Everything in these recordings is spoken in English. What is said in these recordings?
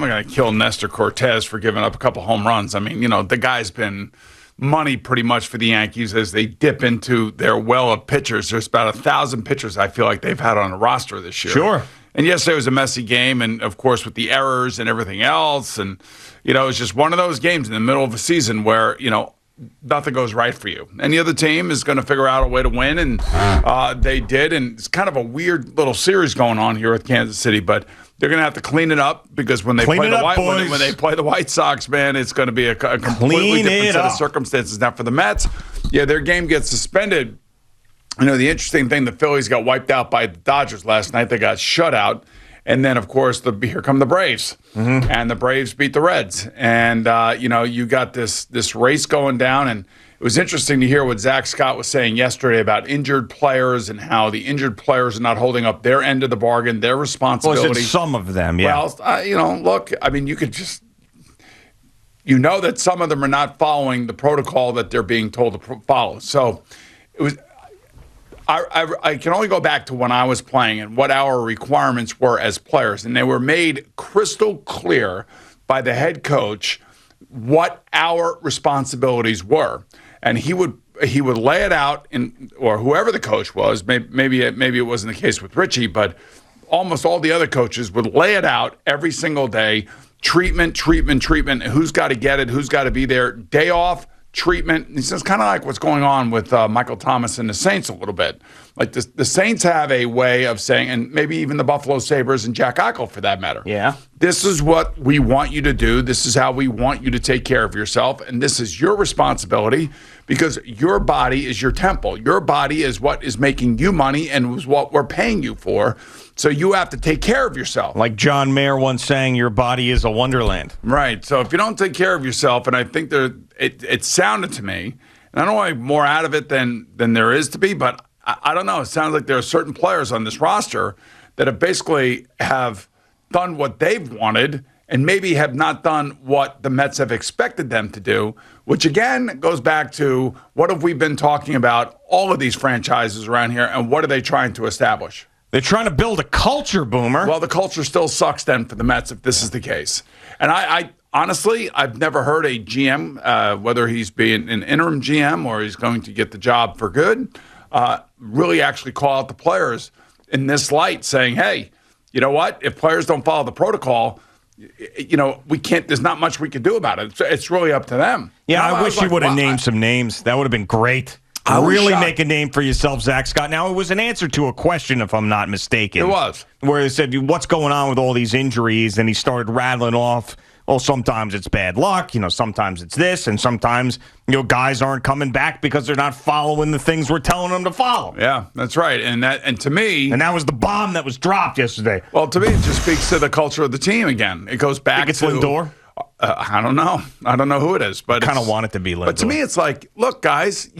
not going to kill Nestor Cortez for giving up a couple home runs. I mean, the guy's been money pretty much for the Yankees as they dip into their well of pitchers. There's about 1,000 pitchers I feel like they've had on the roster this year. Sure. And yesterday was a messy game, and of course with the errors and everything else, and it was just one of those games in the middle of a season where nothing goes right for you. And the other team is going to figure out a way to win, and they did. And it's kind of a weird little series going on here with Kansas City, but they're going to have to clean it up because when they play the White Sox, man, it's going to be a completely different set of circumstances. Now for the Mets, their game gets suspended. The interesting thing, the Phillies got wiped out by the Dodgers last night. They got shut out. And then, of course, here come the Braves. Mm-hmm. And the Braves beat the Reds. And, you got this race going down. And it was interesting to hear what Zach Scott was saying yesterday about injured players and how the injured players are not holding up their end of the bargain, their responsibility. Was it some of them, yeah. Well, look, I mean, you could just – that some of them are not following the protocol that they're being told to follow. So it was – I can only go back to when I was playing and what our requirements were as players, and they were made crystal clear by the head coach what our responsibilities were, and he would lay it out or whoever the coach was. Maybe it wasn't the case with Richie, but almost all the other coaches would lay it out every single day. Treatment. Who's got to get it? Who's got to be there? Day off. Treatment. It's kind of like what's going on with Michael Thomas and the Saints a little bit. Like the Saints have a way of saying, and maybe even the Buffalo Sabres and Jack Eichel for that matter. Yeah. This is what we want you to do. This is how we want you to take care of yourself. And this is your responsibility because your body is your temple. Your body is what is making you money and is what we're paying you for. So you have to take care of yourself. Like John Mayer once saying, your body is a wonderland. Right. So if you don't take care of yourself, and I think it sounded to me, and I don't want more out of it than there is to be, but I don't know. It sounds like there are certain players on this roster that have done what they've wanted and maybe have not done what the Mets have expected them to do, which again goes back to what have we been talking about all of these franchises around here and what are they trying to establish? They're trying to build a culture, Boomer. Well, the culture still sucks then for the Mets if this is the case. And I honestly, I've never heard a GM, whether he's being an interim GM or he's going to get the job for good, really actually call out the players in this light saying, hey, you know what? If players don't follow the protocol, we can't, there's not much we can do about it. It's really up to them. Yeah, I wish you would have named some names. That would have been great. Really make a name for yourself, Zach Scott. Now, it was an answer to a question, if I'm not mistaken. It was. Where he said, what's going on with all these injuries? And he started rattling off, sometimes it's bad luck, sometimes it's this, and sometimes, guys aren't coming back because they're not following the things we're telling them to follow. Yeah, that's right. And to me... And that was the bomb that was dropped yesterday. Well, to me, it just speaks to the culture of the team again. It goes back to... Lindor? I don't know. I don't know who it is, but I kind of want it to be Lindor. But to me, it's like, look, guys,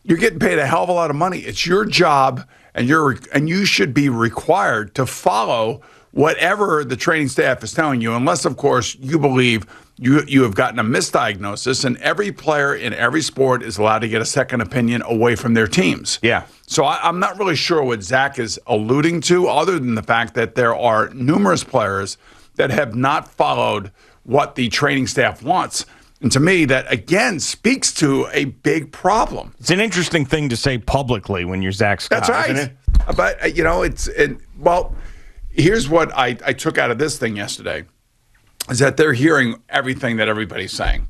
you're getting paid a hell of a lot of money. It's your job, and you should be required to follow whatever the training staff is telling you, unless, of course, you believe you have gotten a misdiagnosis, and every player in every sport is allowed to get a second opinion away from their teams. Yeah. So I'm not really sure what Zach is alluding to, other than the fact that there are numerous players that have not followed what the training staff wants. And to me, that, again, speaks to a big problem. It's an interesting thing to say publicly when you're Zach Scott, That's right. isn't it? But, here's what I took out of this thing yesterday, is that they're hearing everything that everybody's saying.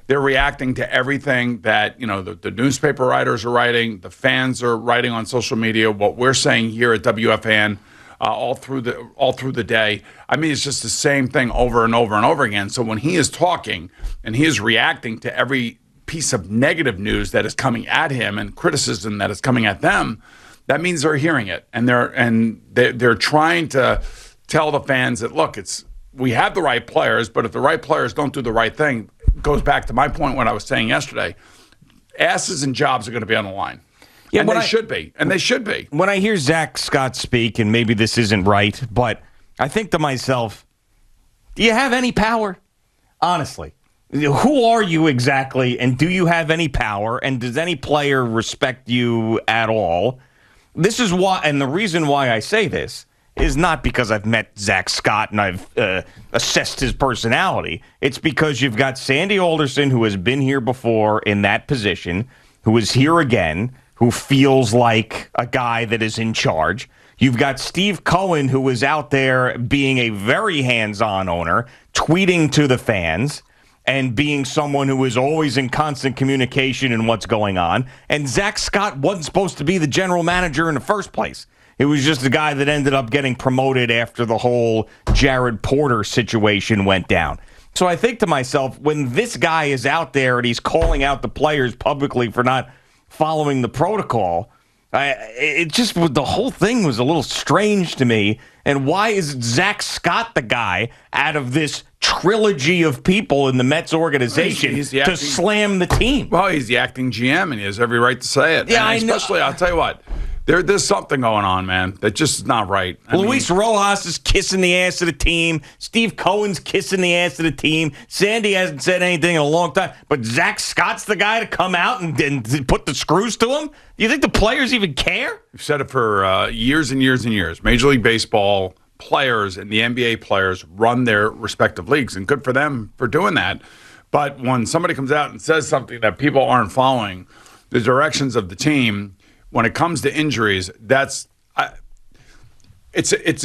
They're reacting to everything that, the newspaper writers are writing, the fans are writing on social media, what we're saying here at WFAN. All through the day. I mean, it's just the same thing over and over and over again. So when he is talking and he is reacting to every piece of negative news that is coming at him and criticism that is coming at them, that means they're hearing it, and they're trying to tell the fans that, look, we have the right players, but if the right players don't do the right thing, it goes back to my point when I was saying yesterday, asses and jobs are going to be on the line. Yeah, and they should be. When I hear Zach Scott speak, and maybe this isn't right, but I think to myself, do you have any power? Honestly. Who are you exactly, and do you have any power, and does any player respect you at all? This is why, and the reason why I say this is not because I've met Zach Scott and I've assessed his personality. It's because you've got Sandy Alderson, who has been here before in that position, who is here again, who feels like a guy that is in charge. You've got Steve Cohen, who is out there being a very hands-on owner, tweeting to the fans and being someone who is always in constant communication in what's going on. And Zach Scott wasn't supposed to be the general manager in the first place. It was just a guy that ended up getting promoted after the whole Jared Porter situation went down. So I think to myself, when this guy is out there and he's calling out the players publicly for not following the protocol, the whole thing was a little strange to me. And why is Zach Scott the guy out of this trilogy of people in the Mets organization to slam the team? Well, he's the acting GM, and he has every right to say it. Yeah, and especially, I'll tell you what. There's something going on, man, that just is not right. Luis Rojas is kissing the ass of the team. Steve Cohen's kissing the ass of the team. Sandy hasn't said anything in a long time. But Zach Scott's the guy to come out and put the screws to him? Do you think the players even care? We've said it for years and years and years. Major League Baseball players and the NBA players run their respective leagues, and good for them for doing that. But when somebody comes out and says something that people aren't following, the directions of the team, when it comes to injuries, it's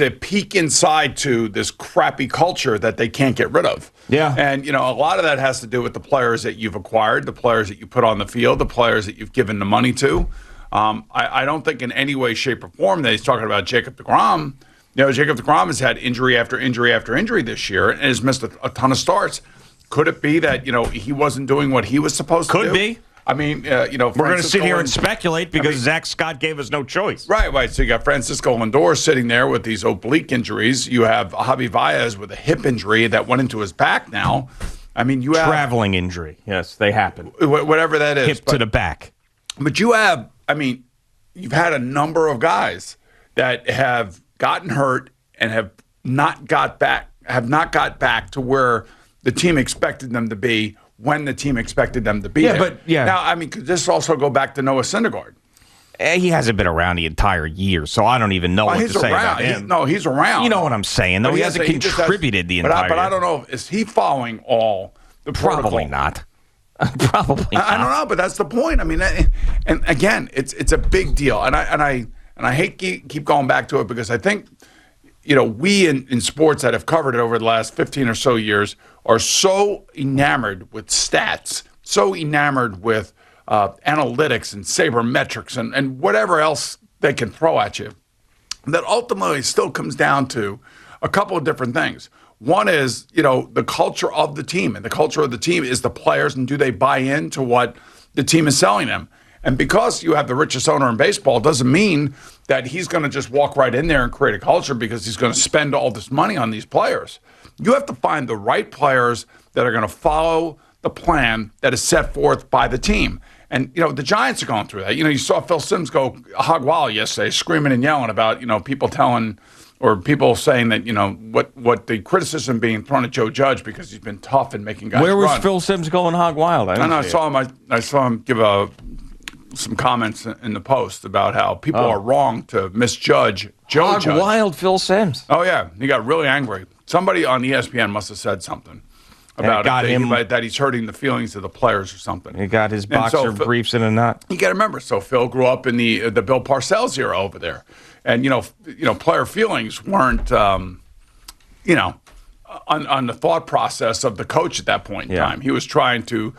a peek inside to this crappy culture that they can't get rid of. Yeah. And, a lot of that has to do with the players that you've acquired, the players that you put on the field, the players that you've given the money to. I don't think in any way, shape, or form that he's talking about Jacob deGrom. Jacob deGrom has had injury after injury after injury this year and has missed a ton of starts. Could it be that, he wasn't doing what he was supposed to do? Could be. I mean, we're going to sit here and speculate because Zach Scott gave us no choice. Right. So you got Francisco Lindor sitting there with these oblique injuries. You have Javi Baez with a hip injury that went into his back now. I mean, you have traveling injury. Yes, they happen. Whatever that is. Hip to the back. But you've had a number of guys that have gotten hurt and have not got back to where the team expected them to be when the team expected them to be there. Now, could this also go back to Noah Syndergaard? He hasn't been around the entire year, so I don't even know what to say about him. He's around. You know what I'm saying, though. He hasn't contributed the entire year. But I don't know. Is he following all the protocol? Probably not. Probably not. I don't know, but that's the point. And again, it's a big deal. And I hate keep going back to it because I think, we in sports that have covered it over the last 15 or so years are so enamored with stats, so enamored with analytics and sabermetrics and whatever else they can throw at you, that ultimately still comes down to a couple of different things. One is, the culture of the team, and the culture of the team is the players, and do they buy into what the team is selling them? And because you have the richest owner in baseball doesn't mean that he's going to just walk right in there and create a culture because he's going to spend all this money on these players. You have to find the right players that are going to follow the plan that is set forth by the team. And, the Giants are going through that. You saw Phil Simms go hog wild yesterday, screaming and yelling about, people telling or people saying that, what the criticism being thrown at Joe Judge because he's been tough in making guys Where was run. Phil Simms going hog wild? I saw him give some comments in the Post about how people are wrong to misjudge Joe Judge. Hog wild Phil Simms. Oh, yeah. He got really angry. Somebody on ESPN must have said something about that he's hurting the feelings of the players or something. He got his boxer briefs in a knot. You got to remember, so Phil grew up in the Bill Parcells era over there. And, player feelings weren't, on the thought process of the coach at that point in time. He was trying to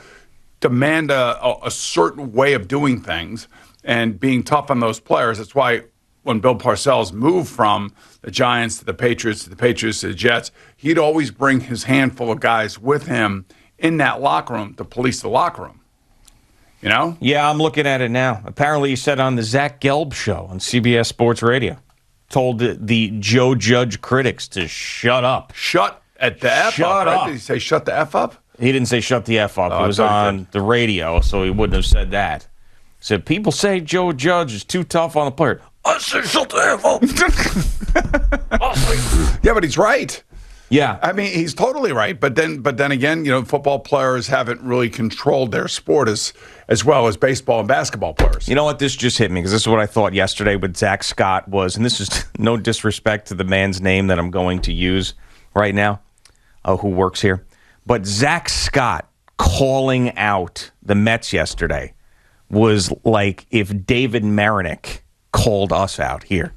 demand a certain way of doing things and being tough on those players. That's why when Bill Parcells moved from the Giants to the Patriots to the Jets, he'd always bring his handful of guys with him in that locker room to police the locker room. Yeah, I'm looking at it now. Apparently he said on the Zach Gelb show on CBS Sports Radio, told the Joe Judge critics to shut up. Shut at the F up. Right? Did he say shut the F up? He didn't say shut the F up. It was on the radio, so he wouldn't have said that. He said, people say Joe Judge is too tough on the player. I say shut the F up. Yeah, but he's right. Yeah. I mean, he's totally right. But then again, football players haven't really controlled their sport as well as baseball and basketball players. You know what? This just hit me because this is what I thought yesterday with Zach Scott was, and this is no disrespect to the man's name that I'm going to use right now, who works here. But Zach Scott calling out the Mets yesterday was like if David Marinick called us out here.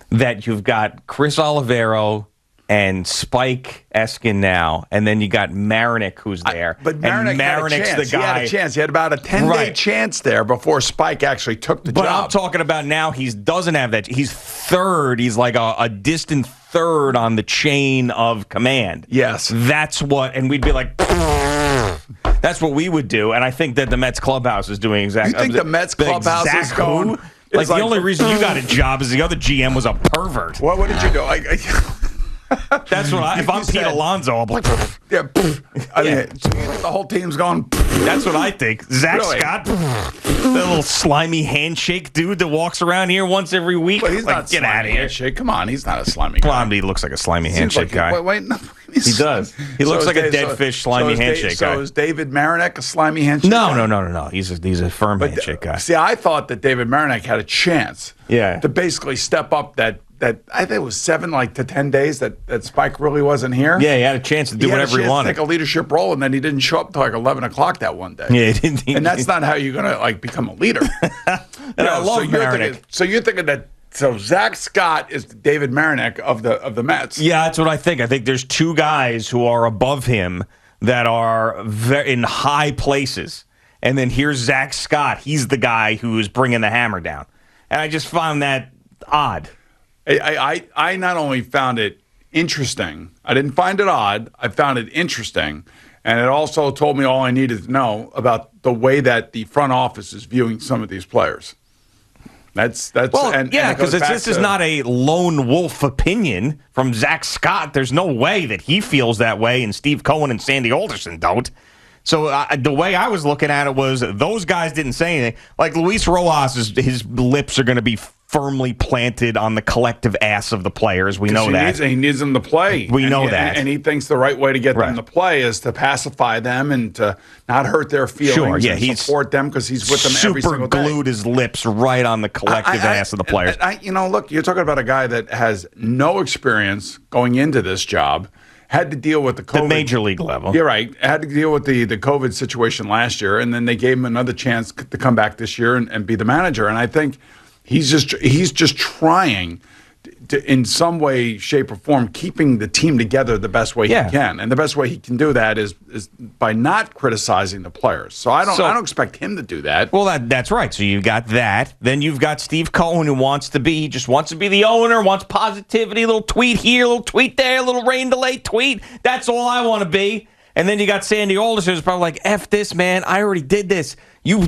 That you've got Chris Olivero and Spike Eskin now, and then you got Marinick who's there. But Marinick's the guy. He had a chance. He had about a 10-day chance there before Spike actually took the job. But I'm talking about now he doesn't have that. He's third. He's like a distant third on the chain of command. Yes. That's what, and we'd be like, that's what we would do. And I think that the Mets clubhouse is doing exactly. You think the Mets clubhouse is going? Like the only reason you got a job is the other GM was a pervert. What did you do? That's what if I'm Pete Alonso, I'm like, yeah. I mean, so you think the whole team's going? That's what I think. Zach Scott, the little slimy handshake dude that walks around here once every week. But he's like, not get out of here. Handshake. Come on, he's not a slimy guy. Well, he looks like a slimy handshake guy. Wait, no, he does. He looks like a dead fish slimy handshake guy. So is David Marinick a slimy handshake guy? No. He's a firm handshake guy. See, I thought that David Marinick had a chance to basically step up that I think it was 7 to 10 days that Spike really wasn't here. Yeah, he had a chance to do whatever he wanted. To take a leadership role, and then he didn't show up until 11 o'clock that one day. Yeah, he didn't. And that's not how you're going to become a leader. I love Marinick. So you're thinking that Zach Scott is David Marinick of the Mets. Yeah, that's what I think. I think there's two guys who are above him that are in high places. And then here's Zach Scott. He's the guy who is bringing the hammer down. And I just found that odd. I not only found it interesting, I didn't find it odd, I found it interesting. And it also told me all I needed to know about the way that the front office is viewing some of these players. That's because this is not a lone wolf opinion from Zach Scott. There's no way that he feels that way, and Steve Cohen and Sandy Alderson don't. So the way I was looking at it was those guys didn't say anything. Like Luis Rojas, his lips are going to be firmly planted on the collective ass of the players. We know that. He needs them to play. We know that. And he thinks the right way to get them to play is to pacify them and to not hurt their feelings and support them because he's with them every single day. Super glued his lips right on the collective ass of the players. Look, you're talking about a guy that has no experience going into this job. Had to deal with the COVID. The major league level. You're right. Had to deal with the COVID situation last year, and then they gave him another chance to come back this year and be the manager. And I think he's just trying to, in some way, shape, or form, keeping the team together the best way he can. And the best way he can do that is by not criticizing the players. So I don't expect him to do that. Well, that's right. So you've got that. Then you've got Steve Cohen, who just wants to be the owner, wants positivity, little tweet here, little tweet there, little rain delay tweet. That's all I want to be. And then you got Sandy Alderson, who's probably like, F this, man. I already did this. You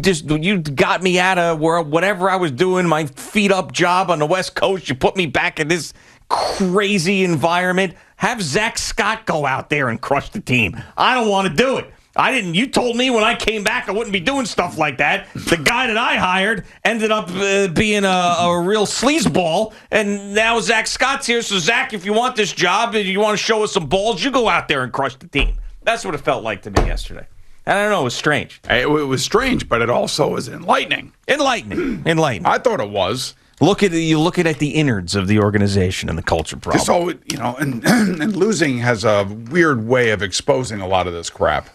got me out of whatever I was doing, my feet up job on the West Coast. You put me back in this crazy environment. Have Zach Scott go out there and crush the team. I don't want to do it. I didn't. You told me when I came back I wouldn't be doing stuff like that. The guy that I hired ended up being a real sleazeball, and now Zach Scott's here. So, Zach, if you want this job and you want to show us some balls, you go out there and crush the team. That's what it felt like to me yesterday. And I don't know, it was strange. It was strange, but it also was enlightening. Enlightening. I thought it was. You look at the innards of the organization and the culture problem. So, and losing has a weird way of exposing a lot of this crap.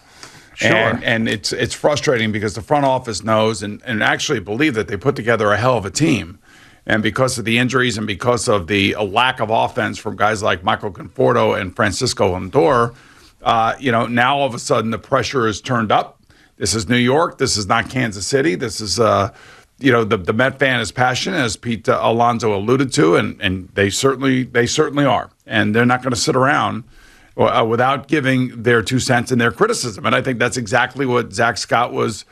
Sure. And it's frustrating because the front office knows and actually believe that they put together a hell of a team. And because of the injuries and because of the lack of offense from guys like Michael Conforto and Francisco Lindor, now all of a sudden the pressure is turned up. This is New York. This is not Kansas City. This is, the Met fan is passionate, as Pete Alonso alluded to, and they certainly are. And they're not going to sit around without giving their 2 cents and their criticism. And I think that's exactly what Zach Scott was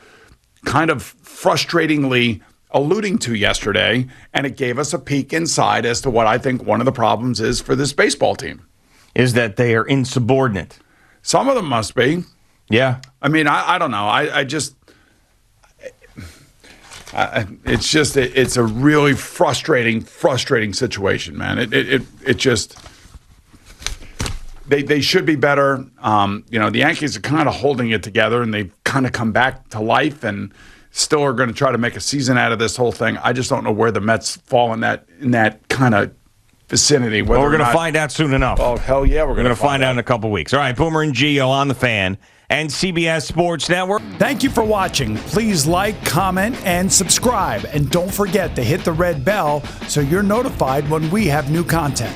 kind of frustratingly alluding to yesterday. And it gave us a peek inside as to what I think one of the problems is for this baseball team. Is that they are insubordinate. Some of them must be. Yeah. I mean, I don't know. It's a really frustrating situation, man. they should be better. The Yankees are kind of holding it together, and they've kind of come back to life and still are going to try to make a season out of this whole thing. I just don't know where the Mets fall in that kind of vicinity. Well, we're going to find out soon enough. Oh, hell yeah, we're going to find out in a couple weeks. All right, Boomer and Gio on the Fan and CBS Sports Network. Thank you for watching. Please like, comment, and subscribe. And don't forget to hit the red bell so you're notified when we have new content.